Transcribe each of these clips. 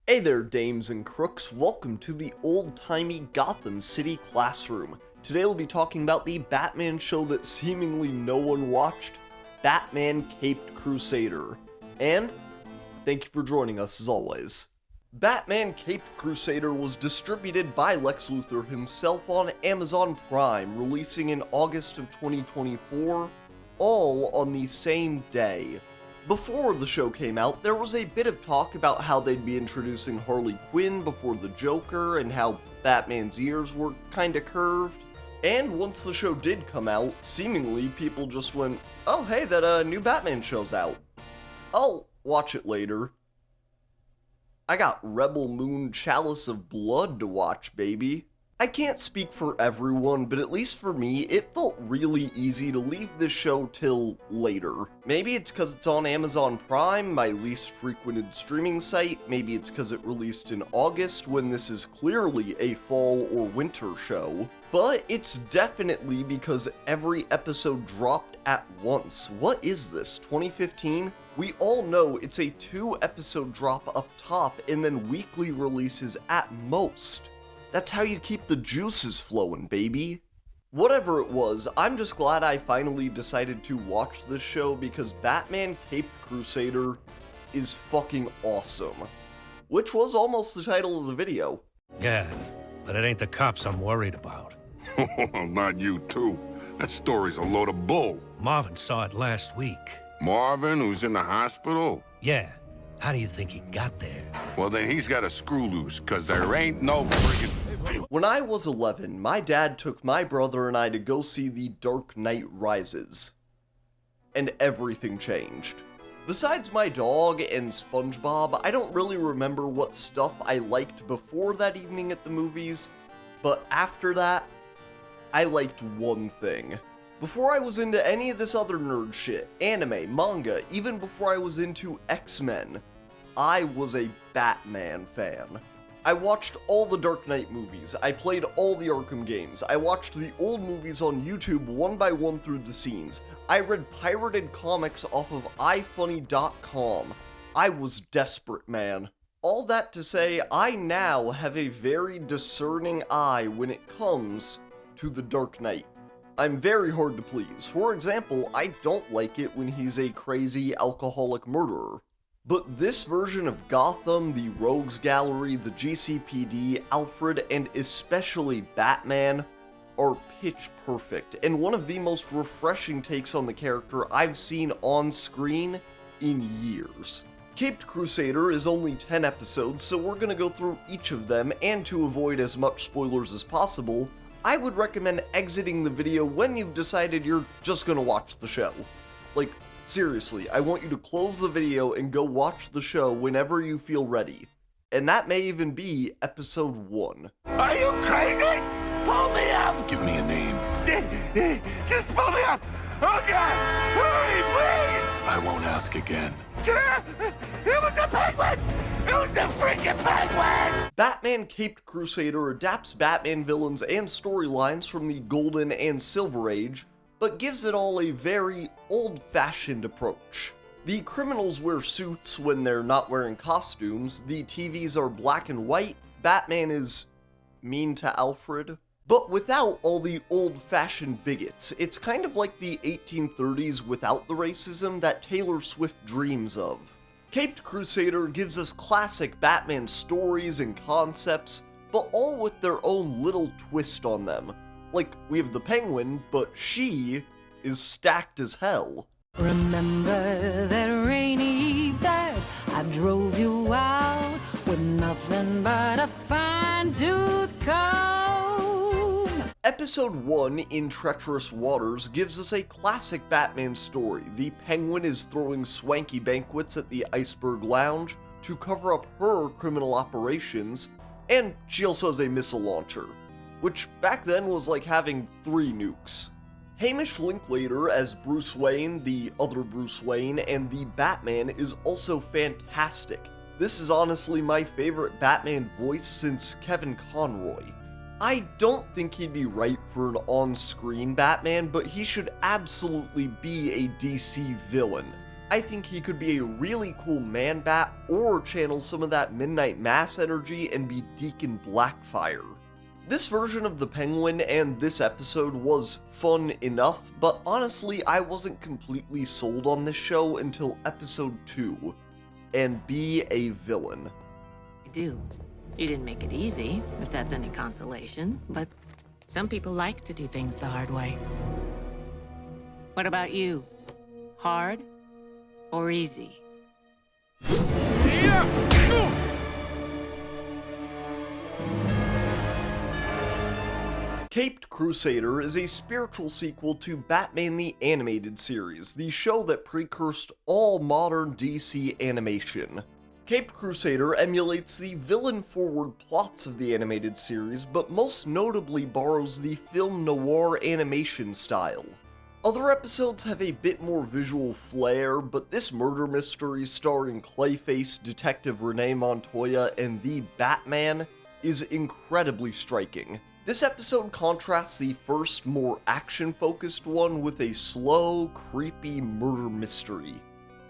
Hey there, dames and crooks, welcome to the old-timey Gotham City classroom. Today we'll be talking about the Batman show that seemingly no one watched, Batman Caped Crusader. And thank you for joining us as always. Batman Caped Crusader was distributed by Lex Luthor himself on Amazon Prime, releasing in August of 2024, all on the same day. Before the show came out, there was a bit of talk about how they'd be introducing Harley Quinn before the Joker and how Batman's ears were kinda curved. And once the show did come out, seemingly people just went, oh hey, that new Batman show's out. I'll watch it later. I got Rebel Moon Chalice of Blood to watch, baby. I can't speak for everyone, but at least for me, it felt really easy to leave this show till later. Maybe it's because it's on Amazon Prime, my least frequented streaming site. Maybe it's because it released in August, when this is clearly a fall or winter show. But it's definitely because every episode dropped at once. What is this, 2015? We all know it's a 2-episode drop up top and then weekly releases at most. That's how you keep the juices flowing, baby. Whatever it was, I'm just glad I finally decided to watch this show because Batman Caped Crusader is fucking awesome. Which was almost the title of the video. Yeah, but it ain't the cops I'm worried about. Not you, too. That story's a load of bull. Marvin saw it last week. Marvin, who's in the hospital? Yeah. How do you think he got there? Well, then he's got a screw loose, because there ain't no friggin'... When I was 11, my dad took my brother and I to go see The Dark Knight Rises. And everything changed. Besides my dog and SpongeBob, I don't really remember what stuff I liked before that evening at the movies, but after that, I liked one thing. Before I was into any of this other nerd shit, anime, manga, even before I was into X-Men, I was a Batman fan. I watched all the Dark Knight movies, I played all the Arkham games, I watched the old movies on YouTube one by one through the scenes, I read pirated comics off of ifunny.com. I was desperate, man. All that to say, I now have a very discerning eye when it comes to the Dark Knight. I'm very hard to please. For example, I don't like it when he's a crazy alcoholic murderer. But this version of Gotham, the Rogues Gallery, the GCPD, Alfred, and especially Batman are pitch perfect, and one of the most refreshing takes on the character I've seen on screen in years. Caped Crusader is only 10 episodes, so we're gonna go through each of them, and to avoid as much spoilers as possible, I would recommend exiting the video when you've decided you're just gonna watch the show. Like, seriously, I want you to close the video and go watch the show whenever you feel ready. And that may even be episode 1. Are you crazy? Pull me up! Give me a name. Just pull me up! Okay! Hurry, please! I won't ask again. It was a penguin! It was a freaking penguin! Batman Caped Crusader adapts Batman villains and storylines from the Golden and Silver Age, but gives it all a very old-fashioned approach. The criminals wear suits when they're not wearing costumes, the TVs are black and white, Batman is mean to Alfred, but without all the old-fashioned bigots. It's kind of like the 1830s without the racism that Taylor Swift dreams of. Caped Crusader gives us classic Batman stories and concepts, but all with their own little twist on them. Like, we have the Penguin, but she is stacked as hell. Remember that rainy eve that I drove you out with nothing but a fine-tooth comb. Episode 1 in Treacherous Waters gives us a classic Batman story. The Penguin is throwing swanky banquets at the Iceberg Lounge to cover up her criminal operations, and she also has a missile launcher, which back then was like having 3 nukes. Hamish Linklater as Bruce Wayne, the other Bruce Wayne, and the Batman is also fantastic. This is honestly my favorite Batman voice since Kevin Conroy. I don't think he'd be right for an on-screen Batman, but he should absolutely be a DC villain. I think he could be a really cool Man-Bat or channel some of that Midnight Mass energy and be Deacon Blackfire. This version of the Penguin and this episode was fun enough, but honestly I wasn't completely sold on this show until episode 2, and be a villain. You do. You didn't make it easy, if that's any consolation, but some people like to do things the hard way. What about you? Hard or easy? Caped Crusader is a spiritual sequel to Batman the Animated Series, the show that precursed all modern DC animation. Caped Crusader emulates the villain-forward plots of the animated series, but most notably borrows the film noir animation style. Other episodes have a bit more visual flair, but this murder mystery starring Clayface, Detective Renee Montoya, and the Batman is incredibly striking. This episode contrasts the first, more action-focused one with a slow, creepy murder mystery,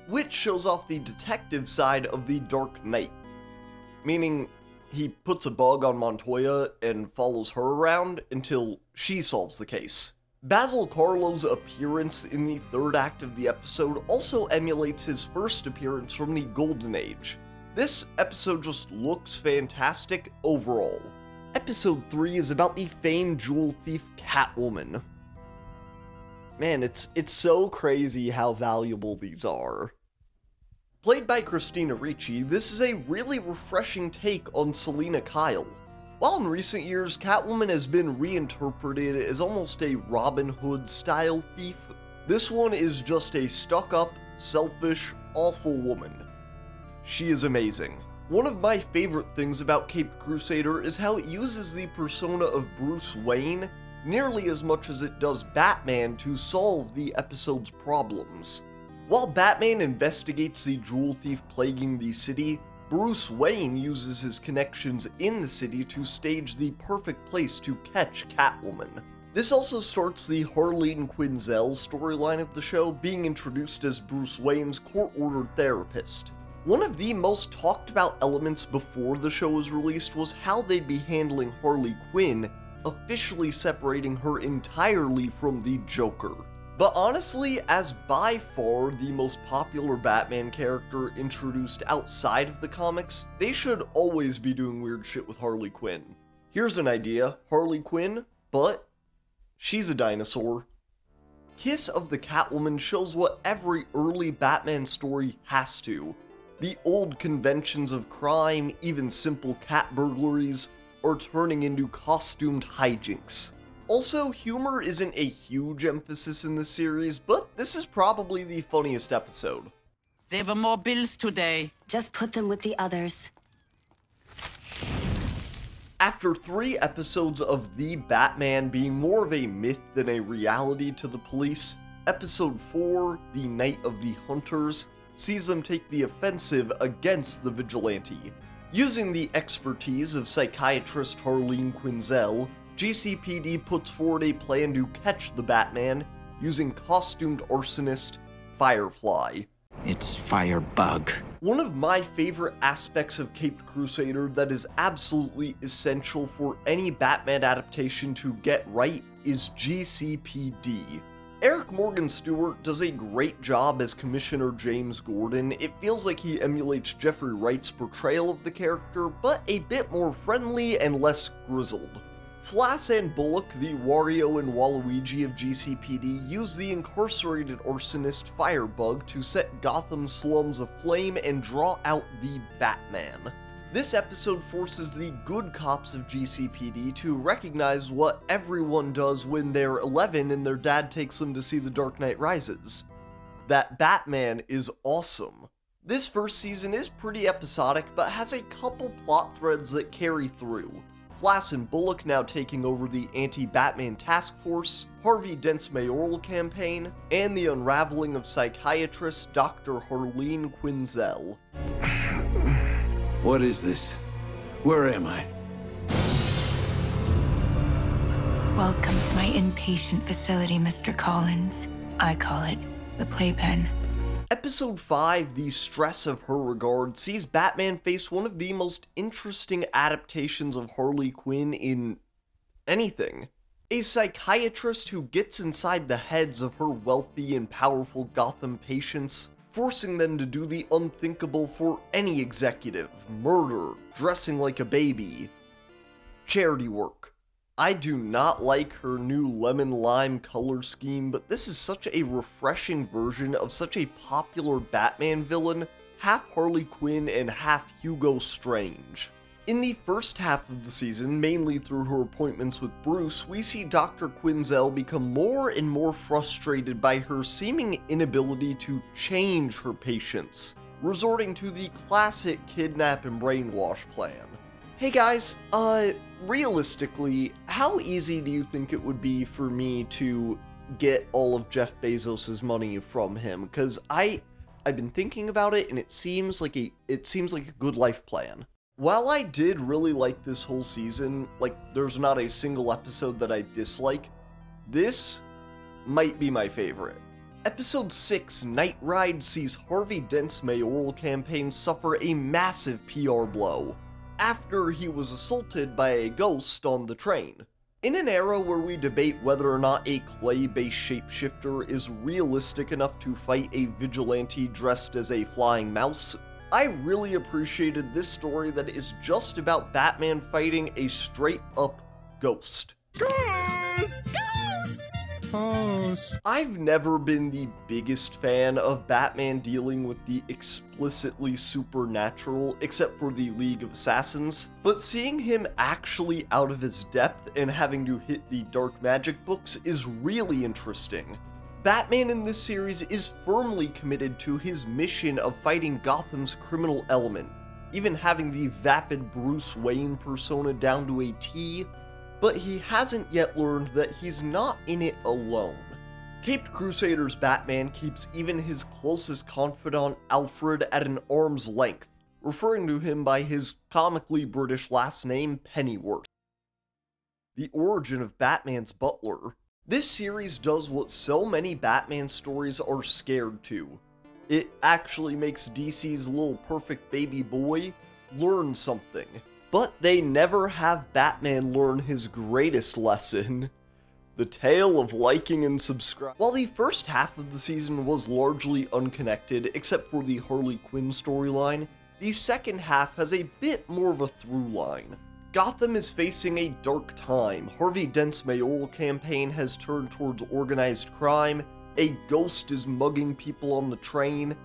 which shows off the detective side of the Dark Knight. Meaning, he puts a bug on Montoya and follows her around until she solves the case. Basil Karlo's appearance in the third act of the episode also emulates his first appearance from the Golden Age. This episode just looks fantastic overall. Episode 3 is about the famed jewel thief Catwoman. Man, it's so crazy how valuable these are. Played by Christina Ricci, this is a really refreshing take on Selina Kyle. While in recent years, Catwoman has been reinterpreted as almost a Robin Hood-style thief, this one is just a stuck-up, selfish, awful woman. She is amazing. One of my favorite things about Caped Crusader is how it uses the persona of Bruce Wayne nearly as much as it does Batman to solve the episode's problems. While Batman investigates the jewel thief plaguing the city, Bruce Wayne uses his connections in the city to stage the perfect place to catch Catwoman. This also starts the Harleen Quinzel storyline of the show, being introduced as Bruce Wayne's court-ordered therapist. One of the most talked about elements before the show was released was how they'd be handling Harley Quinn, officially separating her entirely from the Joker. But honestly, as by far the most popular Batman character introduced outside of the comics, they should always be doing weird shit with Harley Quinn. Here's an idea: Harley Quinn, but she's a dinosaur. Kiss of the Catwoman shows what every early Batman story has to. The old conventions of crime, even simple cat burglaries, are turning into costumed hijinks. Also, humor isn't a huge emphasis in the series, but this is probably the funniest episode. There were more bills today. Just put them with the others. After 3 episodes of the Batman being more of a myth than a reality to the police, episode 4, The Night of the Hunters, sees them take the offensive against the vigilante. Using the expertise of psychiatrist Harleen Quinzel, GCPD puts forward a plan to catch the Batman using costumed arsonist Firefly. It's Firebug. One of my favorite aspects of Caped Crusader that is absolutely essential for any Batman adaptation to get right is GCPD. Eric Morgan Stewart does a great job as Commissioner James Gordon. It feels like he emulates Jeffrey Wright's portrayal of the character, but a bit more friendly and less grizzled. Flass and Bullock, the Wario and Waluigi of GCPD, use the incarcerated arsonist Firebug to set Gotham's slums aflame and draw out the Batman. This episode forces the good cops of GCPD to recognize what everyone does when they're 11 and their dad takes them to see The Dark Knight Rises: that Batman is awesome. This first season is pretty episodic, but has a couple plot threads that carry through. Flass and Bullock now taking over the anti-Batman task force, Harvey Dent's mayoral campaign, and the unraveling of psychiatrist Dr. Harleen Quinzel. What is this? Where am I? Welcome to my inpatient facility, Mr. Collins. I call it the playpen. Episode 5, The Stress of Her Regard, sees Batman face one of the most interesting adaptations of Harley Quinn in anything. A psychiatrist who gets inside the heads of her wealthy and powerful Gotham patients, forcing them to do the unthinkable for any executive: murder, dressing like a baby, charity work. I do not like her new lemon lime color scheme, but this is such a refreshing version of such a popular Batman villain, half Harley Quinn and half Hugo Strange. In the first half of the season, mainly through her appointments with Bruce, we see Dr. Quinzel become more and more frustrated by her seeming inability to change her patients, resorting to the classic kidnap and brainwash plan. Hey guys, realistically, how easy do you think it would be for me to get all of Jeff Bezos' money from him? Because I've been thinking about it, and it seems like a good life plan. While I did really like this whole season, like, there's not a single episode that I dislike, this might be my favorite. Episode 6, Night Ride, sees Harvey Dent's mayoral campaign suffer a massive PR blow after he was assaulted by a ghost on the train. In an era where we debate whether or not a clay-based shapeshifter is realistic enough to fight a vigilante dressed as a flying mouse, I really appreciated this story that is just about Batman fighting a straight-up ghost. Ghost! Ghosts! I've never been the biggest fan of Batman dealing with the explicitly supernatural, except for the League of Assassins, but seeing him actually out of his depth and having to hit the dark magic books is really interesting. Batman in this series is firmly committed to his mission of fighting Gotham's criminal element, even having the vapid Bruce Wayne persona down to a T, but he hasn't yet learned that he's not in it alone. Caped Crusader's Batman keeps even his closest confidant Alfred at an arm's length, referring to him by his comically British last name Pennyworth. The origin of Batman's butler. This series does what so many Batman stories are scared to. It actually makes DC's little perfect baby boy learn something. But they never have Batman learn his greatest lesson: the tale of liking and subscribing. While the first half of the season was largely unconnected, except for the Harley Quinn storyline, the second half has a bit more of a through line. Gotham is facing a dark time. Harvey Dent's mayoral campaign has turned towards organized crime, a ghost is mugging people on the train,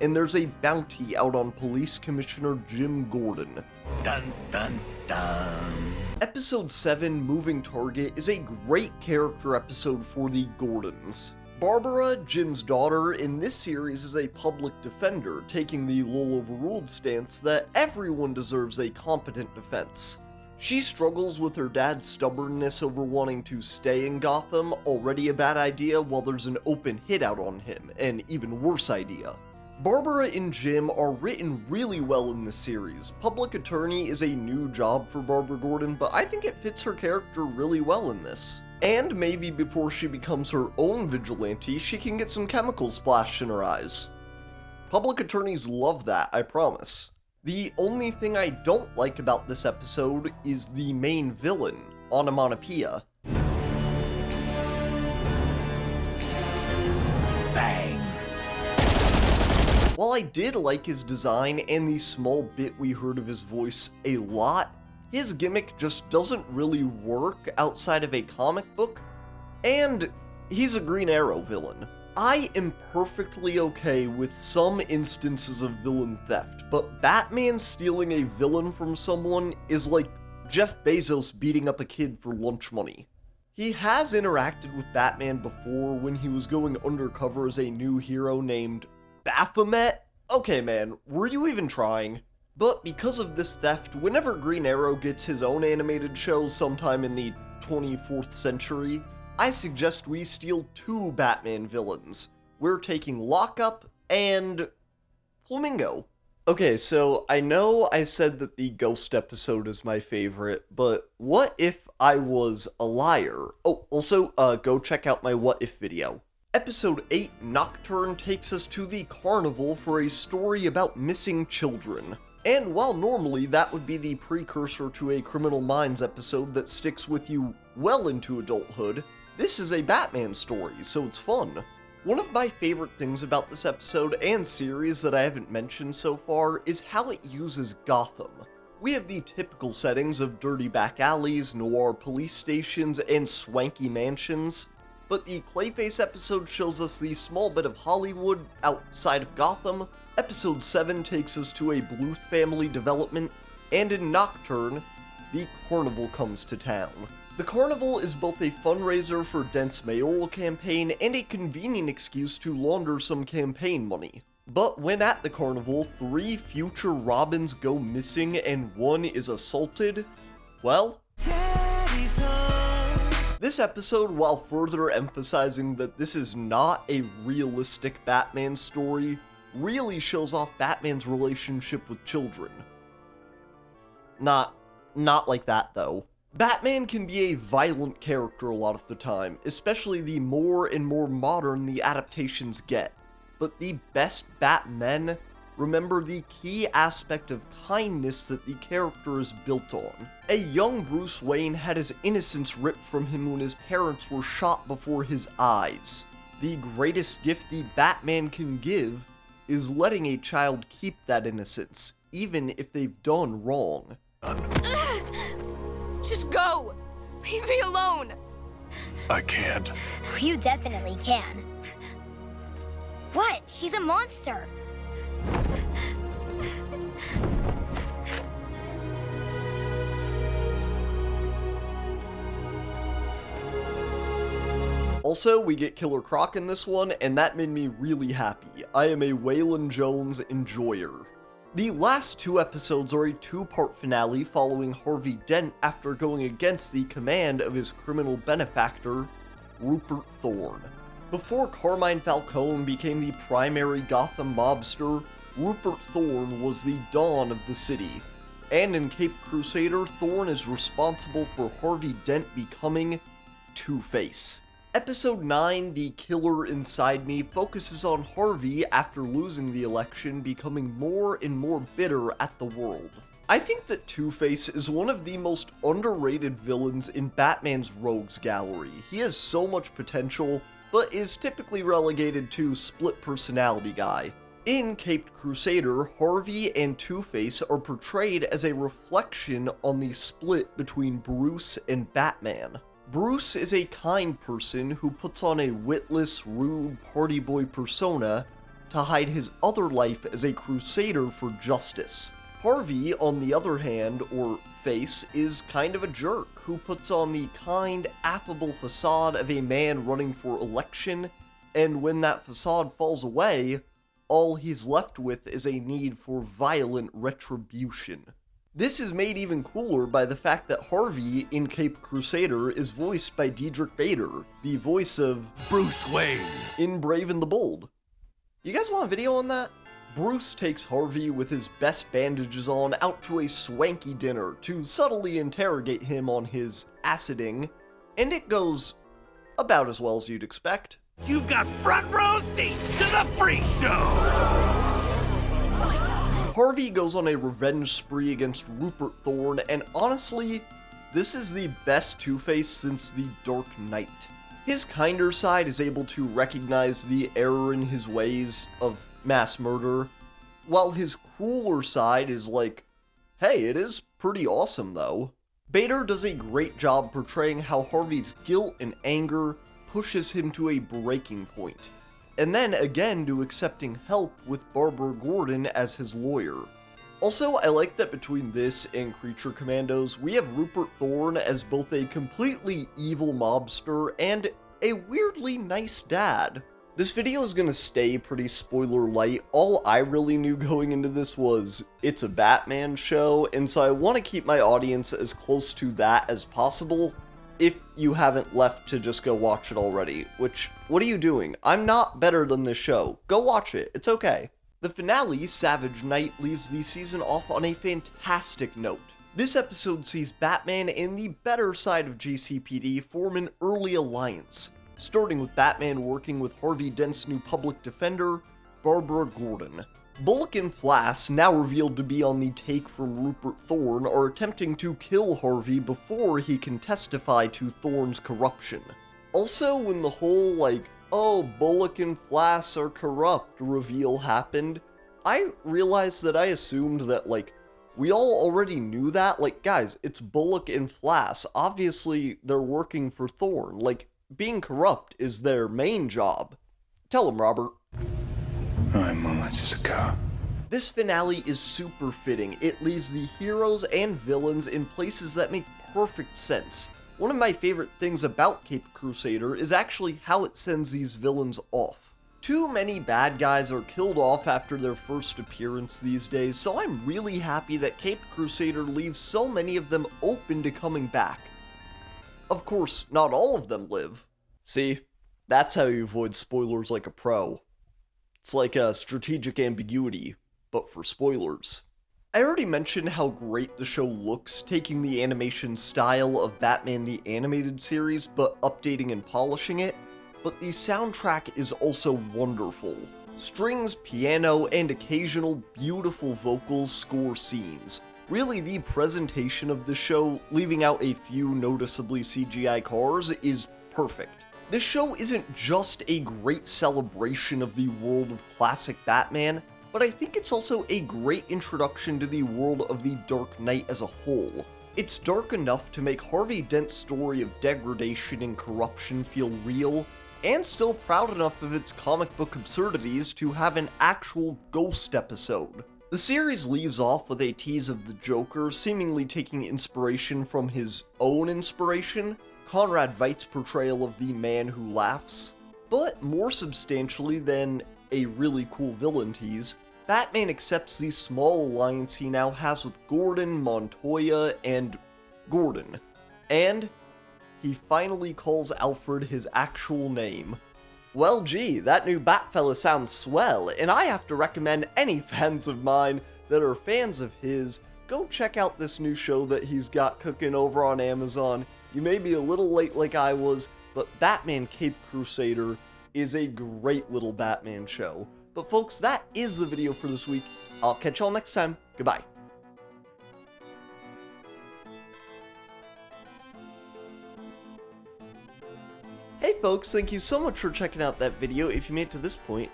and there's a bounty out on Police Commissioner Jim Gordon. Dun dun dun. Episode 7, Moving Target, is a great character episode for the Gordons. Barbara, Jim's daughter, in this series is a public defender, taking the lol overruled stance that everyone deserves a competent defense. She struggles with her dad's stubbornness over wanting to stay in Gotham, already a bad idea, while there's an open hit out on him, an even worse idea. Barbara and Jim are written really well in this series. Public attorney is a new job for Barbara Gordon, but I think it fits her character really well in this. And maybe before she becomes her own vigilante, she can get some chemicals splashed in her eyes. Public attorneys love that, I promise. The only thing I don't like about this episode is the main villain, Onomatopoeia. Bang! While I did like his design and the small bit we heard of his voice a lot, his gimmick just doesn't really work outside of a comic book, and he's a Green Arrow villain. I am perfectly okay with some instances of villain theft, but Batman stealing a villain from someone is like Jeff Bezos beating up a kid for lunch money. He has interacted with Batman before when he was going undercover as a new hero named Baphomet? Okay man, were you even trying? But because of this theft, whenever Green Arrow gets his own animated show sometime in the 24th century, I suggest we steal 2 Batman villains. We're taking Lockup and Flamingo. Okay, so I know I said that the Ghost episode is my favorite, but what if I was a liar? Oh, also, go check out my What If video. Episode 8, Nocturne, takes us to the carnival for a story about missing children. And while normally that would be the precursor to a Criminal Minds episode that sticks with you well into adulthood, this is a Batman story, so it's fun. One of my favorite things about this episode and series that I haven't mentioned so far is how it uses Gotham. We have the typical settings of dirty back alleys, noir police stations, and swanky mansions, but the Clayface episode shows us the small bit of Hollywood outside of Gotham. Episode 7 takes us to a Bluth family development, and in Nocturne, the carnival comes to town. The carnival is both a fundraiser for Dent's mayoral campaign and a convenient excuse to launder some campaign money. But when at the carnival, 3 future Robins go missing and 1 is assaulted, well, this episode, while further emphasizing that this is not a realistic Batman story, really shows off Batman's relationship with children. Not like that, though. Batman can be a violent character a lot of the time, especially the more and more modern the adaptations get. But the best Batmen remember the key aspect of kindness that the character is built on. A young Bruce Wayne had his innocence ripped from him when his parents were shot before his eyes. The greatest gift the Batman can give is letting a child keep that innocence, even if they've done wrong. Just go! Leave me alone! I can't. You definitely can. What? She's a monster! Also, we get Killer Croc in this one, and that made me really happy. I am a Waylon Jones enjoyer. The last 2 episodes are a 2-part finale following Harvey Dent after going against the command of his criminal benefactor, Rupert Thorne. Before Carmine Falcone became the primary Gotham mobster, Rupert Thorne was the Dawn of the city. And in Caped Crusader, Thorne is responsible for Harvey Dent becoming Two-Face. Episode 9, The Killer Inside Me, focuses on Harvey after losing the election becoming more and more bitter at the world. I think that Two-Face is one of the most underrated villains in Batman's rogues gallery. He has so much potential, but is typically relegated to split personality guy. In Caped Crusader, Harvey and Two-Face are portrayed as a reflection on the split between Bruce and Batman. Bruce is a kind person who puts on a witless, rude party boy persona to hide his other life as a crusader for justice. Harvey, on the other hand, or face, is kind of a jerk who puts on the kind, affable facade of a man running for election, and when that facade falls away, all he's left with is a need for violent retribution. This is made even cooler by the fact that Harvey in Caped Crusader is voiced by Diedrich Bader, the voice of Bruce Wayne in Brave and the Bold. You guys want a video on that? Bruce takes Harvey with his best bandages on out to a swanky dinner to subtly interrogate him on his aciding, and it goes about as well as you'd expect. You've got front row seats to the freak show! Harvey goes on a revenge spree against Rupert Thorne, and honestly, this is the best Two-Face since the Dark Knight. His kinder side is able to recognize the error in his ways of mass murder, while his crueler side is like, hey, it is pretty awesome though. Bader does a great job portraying how Harvey's guilt and anger pushes him to a breaking point, and then again to accepting help with Barbara Gordon as his lawyer. Also, I like that between this and Creature Commandos, we have Rupert Thorne as both a completely evil mobster and a weirdly nice dad. This video is gonna stay pretty spoiler light. All I really knew going into this was, it's a Batman show, and so I want to keep my audience as close to that as possible. If you haven't left to just go watch it already, which, what are you doing? I'm not better than this show. Go watch it, it's okay. The finale, Savage Night, leaves the season off on a fantastic note. This episode sees Batman and the better side of GCPD form an early alliance. starting with Batman working with Harvey Dent's new public defender, Barbara Gordon. Bullock and Flass, now revealed to be on the take from Rupert Thorne, are attempting to kill Harvey before he can testify to Thorne's corruption. Also, when the whole, oh, Bullock and Flass are corrupt reveal happened, I realized that I assumed that, we all already knew that. Guys, it's Bullock and Flass. Obviously, they're working for Thorne. Being corrupt is their main job. Tell him, Robert. Alright, Mom, let's just go. This finale is super fitting. It leaves the heroes and villains in places that make perfect sense. One of my favorite things about Caped Crusader is actually how it sends these villains off. Too many bad guys are killed off after their first appearance these days, so I'm really happy that Caped Crusader leaves so many of them open to coming back. Of course, not all of them live. See, that's how you avoid spoilers like a pro. It's like a strategic ambiguity, but for spoilers. I already mentioned how great the show looks, taking the animation style of Batman the Animated Series, but updating and polishing it, but the soundtrack is also wonderful. Strings, piano, and occasional beautiful vocals score scenes. Really, the presentation of the show, leaving out a few noticeably CGI cars, is perfect. This show isn't just a great celebration of the world of classic Batman, but I think it's also a great introduction to the world of the Dark Knight as a whole. It's dark enough to make Harvey Dent's story of degradation and corruption feel real, and still proud enough of its comic book absurdities to have an actual ghost episode. The series leaves off with a tease of the Joker seemingly taking inspiration from his own inspiration, Conrad Veidt's portrayal of the Man Who Laughs. But more substantially than a really cool villain tease, Batman accepts the small alliance he now has with Gordon, Montoya, and Gordon. And he finally calls Alfred his actual name. Well, gee, that new Batfella sounds swell, and I have to recommend any fans of mine that are fans of his, go check out this new show that he's got cooking over on Amazon. You may be a little late like I was, but Batman Caped Crusader is a great little Batman show. But folks, that is the video for this week. I'll catch y'all next time. Goodbye. Hey folks, thank you so much for checking out that video. If you made it to this point,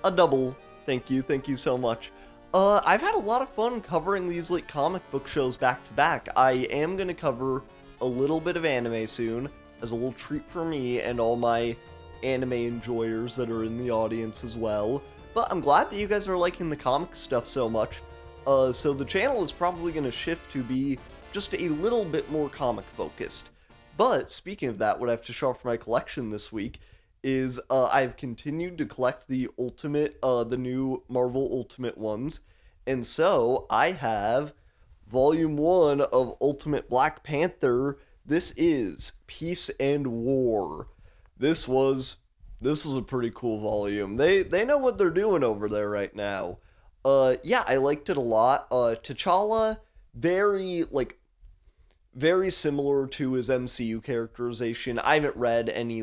a double thank you so much. I've had a lot of fun covering these comic book shows back to back. I am gonna cover a little bit of anime soon, as a little treat for me and all my anime enjoyers that are in the audience as well. But I'm glad that you guys are liking the comic stuff so much. So the channel is probably gonna shift to be just a little bit more comic focused. But speaking of that, what I have to show off for my collection this week is I've continued to collect the the new Marvel Ultimate ones. And so I have Volume 1 of Ultimate Black Panther. This is Peace and War. This is a pretty cool volume. They know what they're doing over there right now. Yeah, I liked it a lot. T'Challa, very similar to his MCU characterization. I haven't read any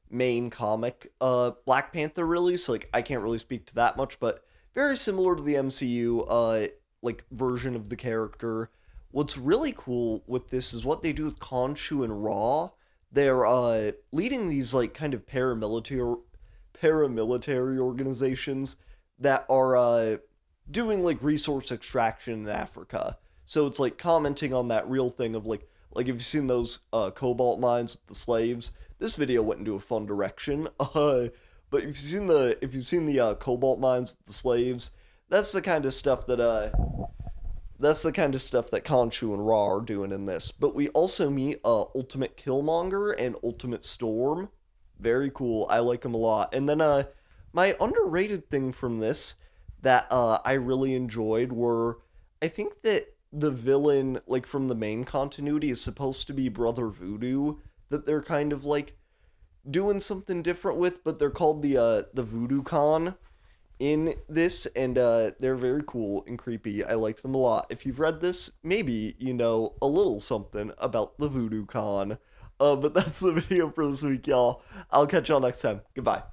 main comic Black Panther really, so I can't really speak to that much, but very similar to the MCU version of the character. What's really cool with this is what they do with Khonshu and Raw. They're leading these kind of paramilitary organizations that are doing resource extraction in Africa. So it's commenting on that real thing of if you've seen those cobalt mines with the slaves, this video went into a fun direction. But if you've seen the cobalt mines with the slaves, that's the kind of stuff that Khonshu and Raw are doing in this. But we also meet Ultimate Killmonger and Ultimate Storm. Very cool. I like them a lot. And then my underrated thing from this that I really enjoyed were, I think that the villain from the main continuity is supposed to be Brother Voodoo, that they're kind of doing something different with, but they're called the Voodoo Con in this, and they're very cool and creepy. I like them a lot. If you've read this, maybe you know a little something about the Voodoo Con. But that's the video for this week, y'all. I'll catch y'all next time. Goodbye.